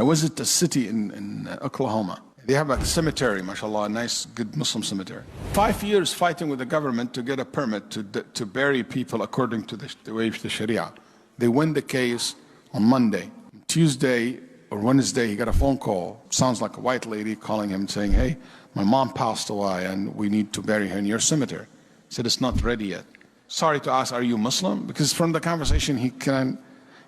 I visited a city in Oklahoma. They have a cemetery, mashallah, a nice, good Muslim cemetery. 5 years fighting with the government to get a permit to bury people according to the way of the Sharia. They win the case on Monday. Tuesday or Wednesday, he got a phone call. Sounds like a white lady calling him saying, hey, my mom passed away and we need to bury her in your cemetery. He said, it's not ready yet. Sorry to ask, are you Muslim? Because from the conversation, he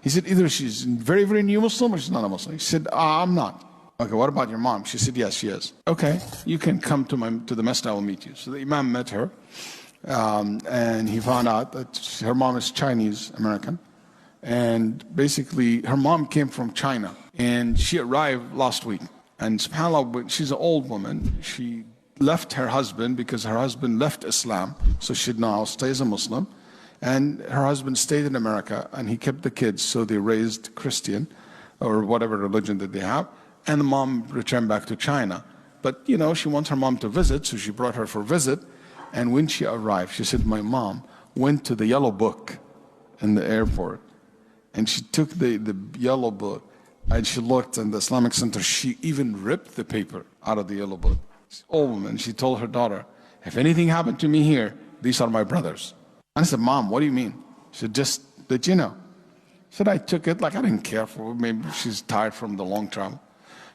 said, either she's very, very new Muslim or she's not a Muslim. He said, I'm not. Okay, what about your mom? She said, yes, she is. Okay, you can come to the masjid, I will meet you. So the Imam met her, and he found out that her mom is Chinese American. And basically, her mom came from China, and she arrived last week. And subhanAllah, she's an old woman. She left her husband because her husband left Islam, so she now stays a Muslim. And her husband stayed in America, and he kept the kids, so they raised Christian, or whatever religion that they have. And the mom returned back to China. But, you know, she wants her mom to visit, so she brought her for a visit. And when she arrived, she said, my mom went to the yellow book in the airport. And she took the yellow book, and she looked in the Islamic Center. She even ripped the paper out of the yellow book. This old woman, she told her daughter, if anything happened to me here, these are my brothers. I said, Mom, what do you mean? She said, just that you know. She said, I took it, like I didn't care for her. Maybe she's tired from the long travel.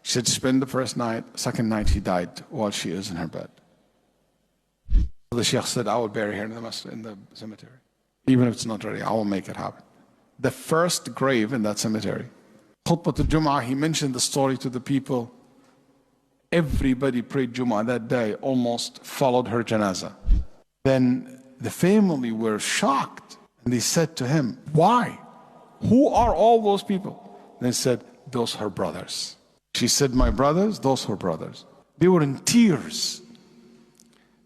She said, spend the first night, second night she died while she is in her bed. So the Sheikh said, I will bury her in the cemetery. Even if it's not ready, I will make it happen. The first grave in that cemetery. Khutbah al-Jum'ah, he mentioned the story to the people. Everybody prayed Jum'ah that day, almost followed her janazah. Then the family were shocked. And they said to him, why? Who are all those people? They said, those are her brothers. She said, my brothers, those were brothers. They were in tears.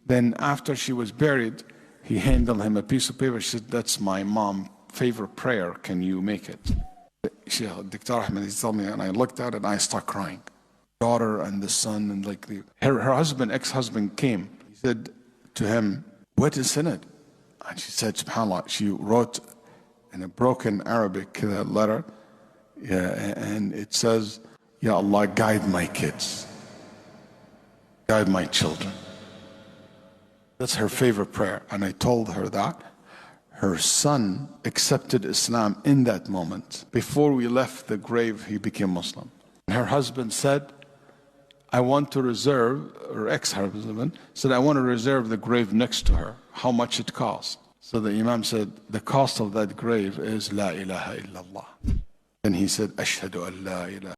Then after she was buried, he handed him a piece of paper. She said, that's my mom's favorite prayer. Can you make it? Dr. Ahmed, he told me, and I looked at it and I started crying. Daughter and the son, and like her husband, ex-husband came. He said to him, what is in it? And she said, subhanAllah, she wrote in a broken Arabic letter, and it says, Ya Allah, guide my kids, guide my children. That's her favorite prayer. And I told her that. Her son accepted Islam in that moment. Before we left the grave, he became Muslim. Her husband said, I want to reserve, or ex-husband said, I want to reserve the grave next to her. How much it costs? So the Imam said, the cost of that grave is La ilaha illallah. And he said, Ashhadu an la ilaha